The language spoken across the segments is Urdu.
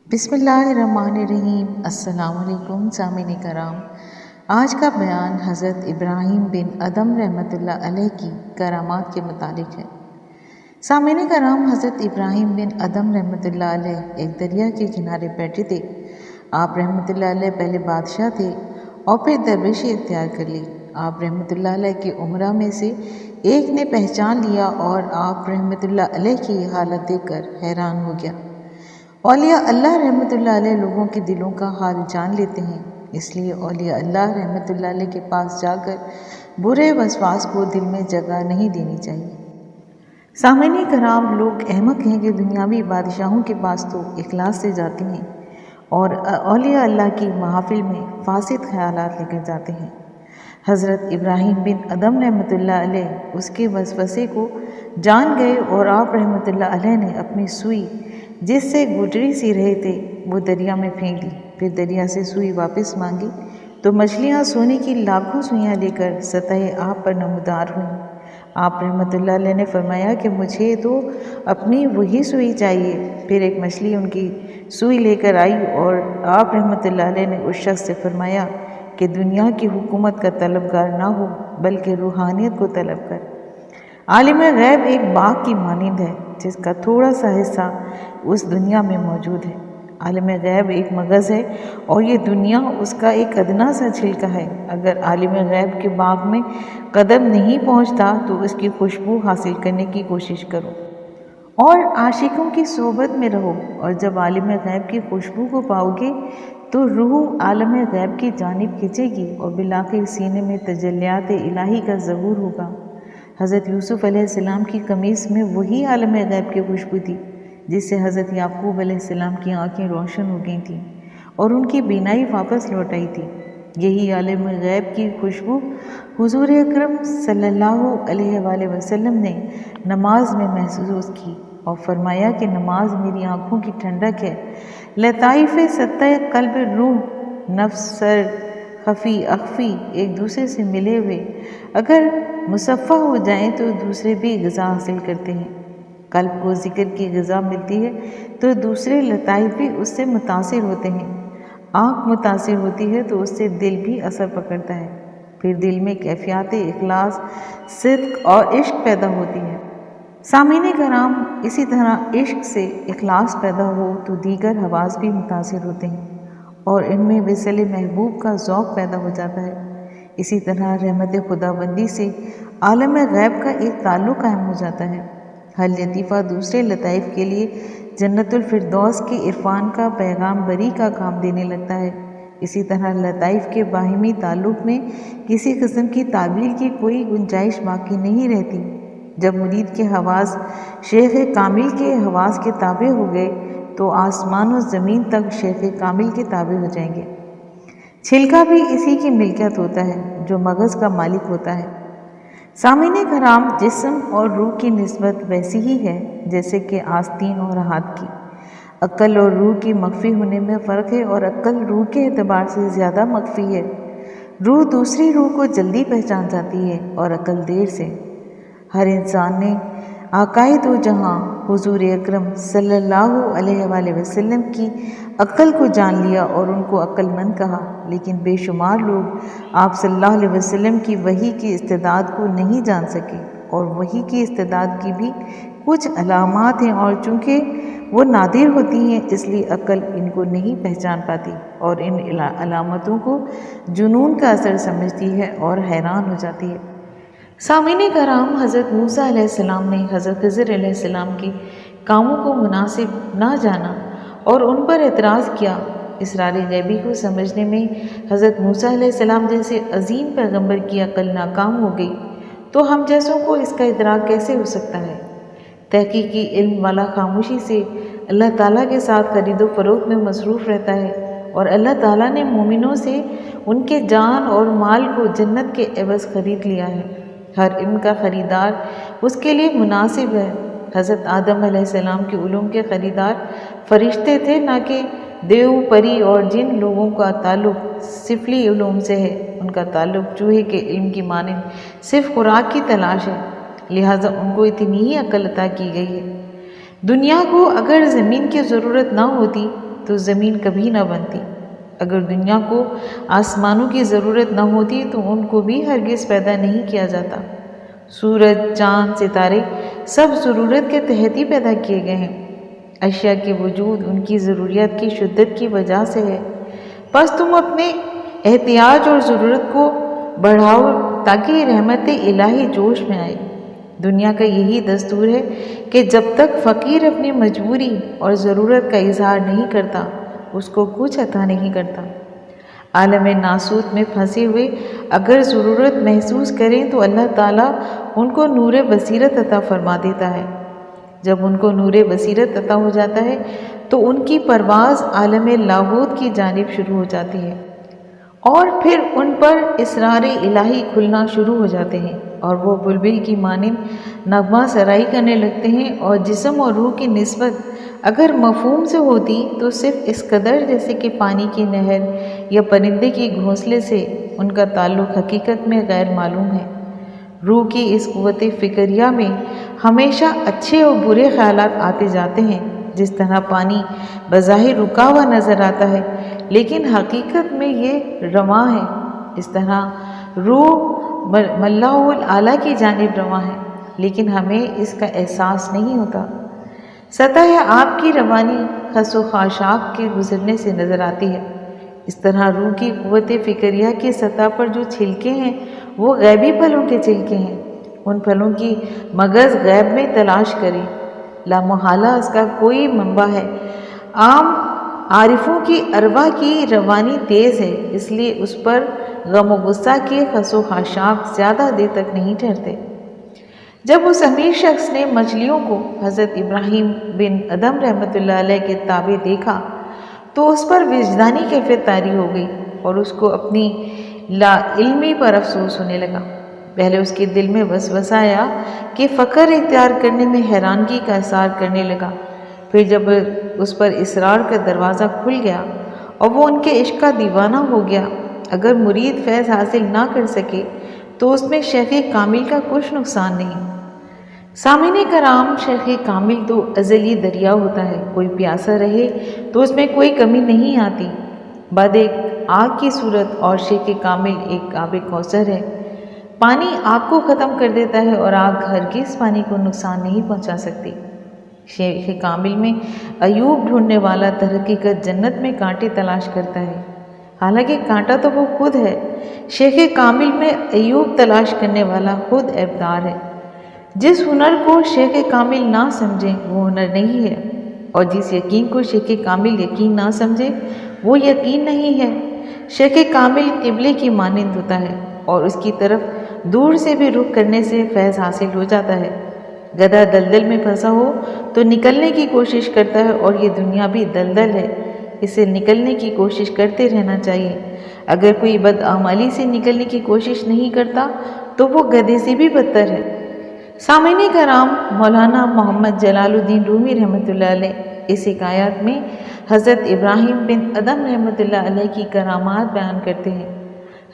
بسم اللہ الرحمن الرحیم۔ السلام علیکم سامعین کرام، آج کا بیان حضرت ابراہیم بن ادم رحمۃ اللہ علیہ کی کرامات کے متعلق ہے۔ سامعین کرام، حضرت ابراہیم بن ادم رحمۃ اللہ علیہ ایک دریا کے کنارے بیٹھے تھے۔ آپ رحمۃ اللہ علیہ پہلے بادشاہ تھے اور پھر درویشی اختیار کر لی۔ آپ رحمۃ اللہ علیہ کے عمرہ میں سے ایک نے پہچان لیا اور آپ رحمۃ اللہ علیہ کی یہ حالت دیکھ کر حیران ہو گیا۔ اولیاء اللہ رحمۃ اللہ علیہ لوگوں کے دلوں کا حال جان لیتے ہیں، اس لیے اولیاء اللہ رحمۃ اللہ علیہ کے پاس جا کر برے وسواس کو دل میں جگہ نہیں دینی چاہیے۔ سامعین کرام، لوگ احمق ہیں کہ دنیاوی بادشاہوں کے پاس تو اخلاص سے جاتے ہیں اور اولیاء اللہ کی محافل میں فاسد خیالات لے کر جاتے ہیں۔ حضرت ابراہیم بن ادم رحمۃ اللہ علیہ اس کے وسوسے کو جان گئے اور آپ رحمۃ اللہ علیہ نے اپنی سوئی جس سے گٹری سی رہے تھے وہ دریا میں پھینک لی۔ پھر دریا سے سوئی واپس مانگی تو مچھلیاں سونے کی لاکھوں سوئیاں لے کر سطح آب پر نمودار ہوئیں۔ آپ رحمۃ اللہ علیہ نے فرمایا کہ مجھے تو اپنی وہی سوئی چاہیے۔ پھر ایک مچھلی ان کی سوئی لے کر آئی اور آپ رحمۃ اللہ علیہ نے اس شخص سے فرمایا کہ دنیا کی حکومت کا طلبگار نہ ہو بلکہ روحانیت کو طلب کر۔ عالم غیب ایک باغ کی مانند ہے جس کا تھوڑا سا حصہ اس دنیا میں موجود ہے۔ عالم غیب ایک مغز ہے اور یہ دنیا اس کا ایک ادنا سا چھلکا ہے۔ اگر عالم غیب کے باغ میں قدم نہیں پہنچتا تو اس کی خوشبو حاصل کرنے کی کوشش کرو اور عاشقوں کی صحبت میں رہو، اور جب عالم غیب کی خوشبو کو پاؤ گے تو روح عالم غیب کی جانب کھنچے گی اور بالآخر سینے میں تجلیات الہی کا ظہور ہوگا۔ حضرت یوسف علیہ السلام کی قمیص میں وہی عالم غیب کی خوشبو تھی جس سے حضرت یعقوب علیہ السلام کی آنکھیں روشن ہو گئی تھیں اور ان کی بینائی واپس لوٹ آئی تھی۔ یہی عالم غیب کی خوشبو حضور اکرم صلی اللہ علیہ وآلہ وسلم نے نماز میں محسوس کی اور فرمایا کہ نماز میری آنکھوں کی ٹھنڈک ہے۔ لطائف سطح قلب، روح، نفس، سر، خفی، اخفی ایک دوسرے سے ملے ہوئے اگر مصفح ہو جائیں تو دوسرے بھی غذا حاصل کرتے ہیں۔ قلب کو ذکر کی غذا ملتی ہے تو دوسرے لطائف بھی اس سے متاثر ہوتے ہیں۔ آنکھ متاثر ہوتی ہے تو اس سے دل بھی اثر پکڑتا ہے، پھر دل میں کیفیات اخلاص، صدق اور عشق پیدا ہوتی ہے۔ سامعین کرام، اسی طرح عشق سے اخلاص پیدا ہو تو دیگر حواس بھی متاثر ہوتے ہیں اور ان میں وصل محبوب کا ذوق پیدا ہو جاتا ہے۔ اسی طرح رحمت خداوندی سے عالم غیب کا ایک تعلق قائم ہو جاتا ہے۔ ہر لطیفہ دوسرے لطائف کے لیے جنت الفردوس کے عرفان کا پیغام بری کا کام دینے لگتا ہے۔ اسی طرح لطائف کے باہمی تعلق میں کسی قسم کی تعویل کی کوئی گنجائش باقی نہیں رہتی۔ جب مرید کے حواس شیخ کامل کے حواس کے تابع ہو گئے تو آسمان و زمین تک شیخ کامل کے تابع ہو جائیں گے۔ چھلکا بھی اسی کی ملکیت ہوتا ہے جو مغز کا مالک ہوتا ہے۔ سامعین کرام، جسم اور روح کی نسبت ویسی ہی ہے جیسے کہ آستین اور ہاتھ کی۔ عقل اور روح کی مخفی ہونے میں فرق ہے اور عقل روح کے اعتبار سے زیادہ مخفی ہے۔ روح دوسری روح کو جلدی پہچان جاتی ہے اور عقل دیر سے۔ ہر انسان نے آقائے دو جہاں حضور اکرم صلی اللہ علیہ وآلہ وسلم کی عقل کو جان لیا اور ان کو عقل مند کہا، لیکن بے شمار لوگ آپ صلی اللہ علیہ وسلم کی وحی کی استعداد کو نہیں جان سکے، اور وحی کی استعداد کی بھی کچھ علامات ہیں اور چونکہ وہ نادر ہوتی ہیں اس لیے عقل ان کو نہیں پہچان پاتی اور ان علامتوں کو جنون کا اثر سمجھتی ہے اور حیران ہو جاتی ہے۔ سامعین کرام، حضرت موسیٰ علیہ السلام نے حضرت خضر علیہ السلام کے کاموں کو مناسب نہ جانا اور ان پر اعتراض کیا۔ اسرار غیبی کو سمجھنے میں حضرت موسیٰ علیہ السلام جیسے عظیم پیغمبر کی عقل ناکام ہو گئی تو ہم جیسوں کو اس کا ادراک کیسے ہو سکتا ہے؟ تحقیقی علم والا خاموشی سے اللہ تعالیٰ کے ساتھ خرید و فروخت میں مصروف رہتا ہے اور اللہ تعالیٰ نے مومنوں سے ان کے جان اور مال کو جنت کے عوض خرید لیا ہے۔ ہر علم کا خریدار اس کے لیے مناسب ہے۔ حضرت آدم علیہ السلام کے علوم کے خریدار فرشتے تھے، نہ کہ دیو، پری اور جن لوگوں کا تعلق سفلی علوم سے ہے ان کا تعلق چوہے کے علم کی مانند صرف خوراک کی تلاش ہے، لہٰذا ان کو اتنی ہی عقل عطا کی گئی ہے۔ دنیا کو اگر زمین کی ضرورت نہ ہوتی تو زمین کبھی نہ بنتی۔ اگر دنیا کو آسمانوں کی ضرورت نہ ہوتی تو ان کو بھی ہرگز پیدا نہیں کیا جاتا۔ سورج، چاند، ستارے سب ضرورت کے تحت ہی پیدا کیے گئے ہیں۔ اشیاء کے وجود ان کی ضروریات کی شدت کی وجہ سے ہے۔ بس تم اپنے احتیاج اور ضرورت کو بڑھاؤ تاکہ رحمت الہی جوش میں آئے۔ دنیا کا یہی دستور ہے کہ جب تک فقیر اپنی مجبوری اور ضرورت کا اظہار نہیں کرتا اس کو کچھ عطا نہیں کرتا۔ عالم ناسوت میں پھنسے ہوئے اگر ضرورت محسوس کریں تو اللہ تعالیٰ ان کو نور بصیرت عطا فرما دیتا ہے۔ جب ان کو نور بصیرت عطا ہو جاتا ہے تو ان کی پرواز عالم لاہوت کی جانب شروع ہو جاتی ہے اور پھر ان پر اسرار الہی کھلنا شروع ہو جاتے ہیں اور وہ بلبل کی مانند نغمہ سرائی کرنے لگتے ہیں، اور جسم اور روح کی نسبت اگر مفہوم سے ہوتی تو صرف اس قدر جیسے کہ پانی کی نہر یا پرندے کی گھونسلے سے ان کا تعلق حقیقت میں غیر معلوم ہے۔ روح کی اس قوت فکریہ میں ہمیشہ اچھے اور برے خیالات آتے جاتے ہیں۔ جس طرح پانی بظاہر رکا ہوا نظر آتا ہے لیکن حقیقت میں یہ رواں ہے، اس طرح روح ملاء الاعلیٰ کی جانب رواں ہے لیکن ہمیں اس کا احساس نہیں ہوتا۔ سطح آپ کی روانی خس و خاشاک کے گزرنے سے نظر آتی ہے۔ اس طرح روح کی قوت فکریہ کی سطح پر جو چھلکے ہیں وہ غیبی پھلوں کے چھلکے ہیں۔ ان پھلوں کی مغز غیب میں تلاش کریں، لامحالہ اس کا کوئی منبع ہے۔ عام عارفوں کی ارواح کی روانی تیز ہے، اس لیے اس پر غم و غصہ کے خس و خاشاک زیادہ دیر تک نہیں ٹھہرتے۔ جب اس امیر شخص نے مچھلیوں کو حضرت ابراہیم بن ادم رحمۃ اللہ علیہ کے تابع دیکھا تو اس پر وجدانی کیفیت طاری ہو گئی اور اس کو اپنی لا علمی پر افسوس ہونے لگا۔ پہلے اس کے دل میں وسوسہ آیا کہ فقر اختیار کرنے میں حیرانگی کا اظہار کرنے لگا، پھر جب اس پر اصرار کا دروازہ کھل گیا اور وہ ان کے عشق کا دیوانہ ہو گیا، اگر مرید فیض حاصل نہ کر سکے تو اس میں شیخ کامل کا کچھ نقصان نہیں۔ سامعین کرام، شیخ کامل تو ازلی دریا ہوتا ہے، کوئی پیاسا رہے تو اس میں کوئی کمی نہیں آتی۔ بعد ایک آگ کی صورت اور شیخ کامل ایک آب کوثر ہے۔ پانی آگ کو ختم کر دیتا ہے اور آگ ہرگز پانی کو نقصان نہیں پہنچا سکتی۔ شیخ کامل میں ایوب ڈھونڈنے والا در حقیقت جنت میں کانٹے تلاش کرتا ہے، حالانکہ کانٹا تو وہ خود ہے۔ شیخ کامل میں ایوب تلاش کرنے والا خود عیبدار ہے۔ جس ہنر کو شیخ کامل نہ سمجھیں وہ ہنر نہیں ہے، اور جس یقین کو شیخ کامل یقین نہ سمجھے وہ یقین نہیں ہے۔ شیخ کامل قبلے کی مانند ہوتا ہے اور اس کی طرف دور سے بھی رخ کرنے سے فیض حاصل ہو جاتا ہے۔ گدھا دلدل میں پھنسا ہو تو نکلنے کی کوشش کرتا ہے، اور یہ دنیا بھی دلدل ہے، اسے نکلنے کی کوشش کرتے رہنا چاہیے۔ اگر کوئی بدعملی سے نکلنے کی کوشش نہیں کرتا تو وہ گدھے سے بھی بدتر ہے۔ سامعین کرام، مولانا محمد جلال الدین رومی رحمۃ اللہ علیہ اس حکایات میں حضرت ابراہیم بن ادم رحمۃ اللہ علیہ کی کرامات بیان کرتے ہیں۔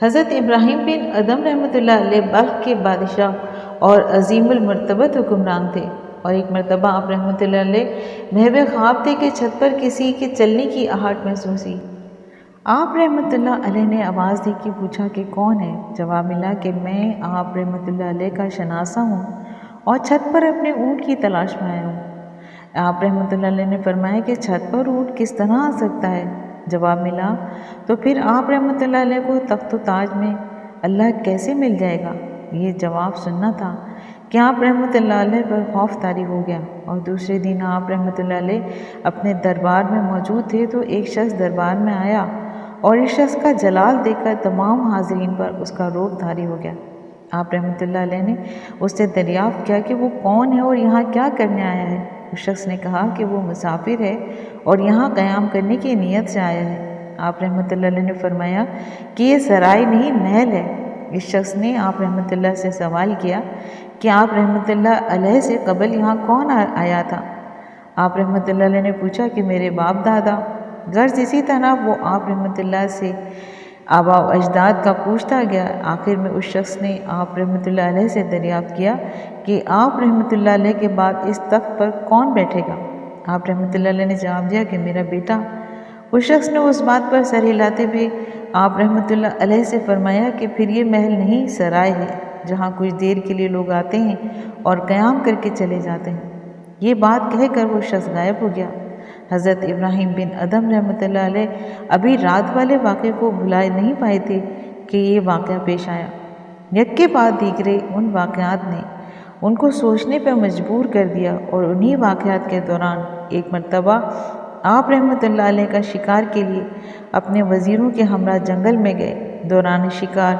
حضرت ابراہیم بن ادم رحمۃ اللہ علیہ بلخ کے بادشاہ اور عظیم المرتبت حکمران تھے، اور ایک مرتبہ آپ رحمۃ اللہ علیہ محو خواب تھے کہ چھت پر کسی کے چلنے کی آہٹ محسوس ہوئی۔ آپ رحمۃ اللہ علیہ نے آواز دی کہ پوچھا کہ کون ہے؟ جواب ملا کہ میں آپ رحمۃ اللہ علیہ کا شناسہ ہوں اور چھت پر اپنے اونٹ کی تلاش میں آیا ہوں۔ آپ رحمۃ اللہ علیہ نے فرمایا کہ چھت پر اونٹ کس طرح آ سکتا ہے؟ جواب ملا تو پھر آپ رحمۃ اللہ علیہ کو تخت و تاج میں اللہ کیسے مل جائے گا؟ یہ جواب سننا تھا کہ آپ رحمۃ اللہ علیہ پر خوف طاری ہو گیا، اور دوسرے دن آپ رحمۃ اللہ علیہ اپنے دربار میں موجود تھے تو ایک شخص دربار میں آیا اور اس شخص کا جلال دیکھ کر تمام حاضرین پر اس کا روب طاری ہو گیا۔ آپ رحمۃ اللہ علیہ نے اس سے دریافت کیا کہ وہ کون ہے اور یہاں کیا کرنے آیا ہے؟ اس شخص نے کہا کہ وہ مسافر ہے اور یہاں قیام کرنے کی نیت سے آیا ہے۔ آپ رحمۃ اللہ علیہ نے فرمایا کہ یہ سرائے نہیں، محل ہے۔ اس شخص نے آپ رحمۃ اللہ سے سوال کیا کہ آپ رحمۃ اللہ علیہ سے قبل یہاں کون آیا تھا؟ آپ رحمۃ اللہ علیہ نے پوچھا کہ میرے باپ دادا۔ غرض اسی طرح وہ آپ رحمۃ اللہ سے آبا و اجداد کا پوچھتا گیا۔ آخر میں اس شخص نے آپ رحمۃ اللہ علیہ سے دریافت کیا کہ آپ رحمۃ اللہ علیہ کے بعد اس تخت پر کون بیٹھے گا؟ آپ رحمۃ اللہ علیہ نے جواب دیا کہ میرا بیٹا۔ اس شخص نے اس بات پر سر ہلاتے ہوئے آپ رحمۃ اللہ علیہ سے فرمایا کہ پھر یہ محل نہیں سرائے ہے جہاں کچھ دیر کے لیے لوگ آتے ہیں اور قیام کر کے چلے جاتے ہیں۔ یہ بات کہہ کر وہ شخص غائب ہو گیا۔ حضرت ابراہیم بن ادم رحمۃ اللہ علیہ ابھی رات والے واقعے کو بھلا نہیں پائے تھے کہ یہ واقعہ پیش آیا۔ یک کے بعد دیگرے ان واقعات نے ان کو سوچنے پر مجبور کر دیا، اور انہی واقعات کے دوران ایک مرتبہ آپ رحمۃ اللہ علیہ کا شکار کے لیے اپنے وزیروں کے ہمراہ جنگل میں گئے۔ دوران شکار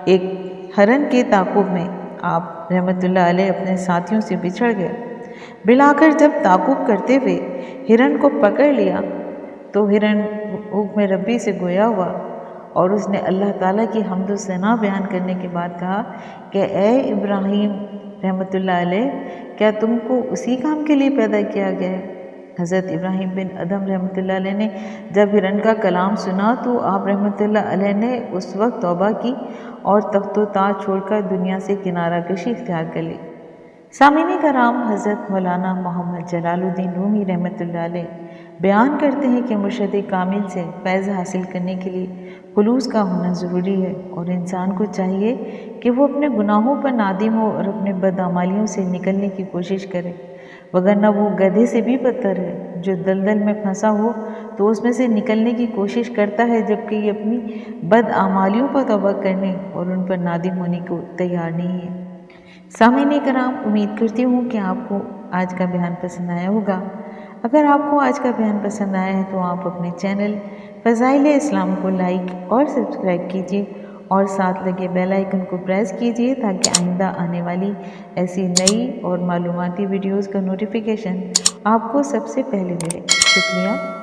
ایک ہرن کے تعاقب میں آپ رحمۃ اللہ علیہ اپنے ساتھیوں سے بچھڑ گئے۔ بلاخر جب تعاقب کرتے ہوئے ہرن کو پکڑ لیا تو ہرن حکم ربی سے گویا ہوا، اور اس نے اللہ تعالیٰ کی حمد و ثنا بیان کرنے کے بعد کہا کہ اے ابراہیم رحمۃ اللہ علیہ، کیا تم کو اسی کام کے لیے پیدا کیا گیا ہے؟ حضرت ابراہیم بن ادم رحمۃ اللہ علیہ نے جب ہرن کا کلام سنا تو آپ رحمۃ اللہ علیہ نے اس وقت توبہ کی اور تخت و تاج چھوڑ کر دنیا سے کنارہ کشی اختیار کر لی۔ سامعین کرام، حضرت مولانا محمد جلال الدین رومی رحمۃ اللہ علیہ بیان کرتے ہیں کہ مرشد کامل سے فیض حاصل کرنے کے لیے خلوص کا ہونا ضروری ہے، اور انسان کو چاہیے کہ وہ اپنے گناہوں پر نادم ہو اور اپنے بدعمالیوں سے نکلنے کی کوشش کرے، وگرنہ وہ گدھے سے بھی بدتر ہے جو دلدل میں پھنسا ہو تو اس میں سے نکلنے کی کوشش کرتا ہے، جبکہ یہ اپنی بدعمالیوں پر توبہ کرنے اور ان پر نادم ہونے کو تیار نہیں ہے۔ سامعین کرام، امید کرتی ہوں کہ آپ کو آج کا بیان پسند آیا ہوگا۔ اگر آپ کو آج کا بیان پسند آیا ہے تو آپ اپنے چینل فضائل اسلام کو لائک اور سبسکرائب کیجیے، اور ساتھ لگے بیل آئیکن کو پریس کیجیے تاکہ آئندہ آنے والی ایسی نئی اور معلوماتی ویڈیوز کا نوٹیفیکیشن آپ کو سب سے پہلے ملے۔ شکریہ۔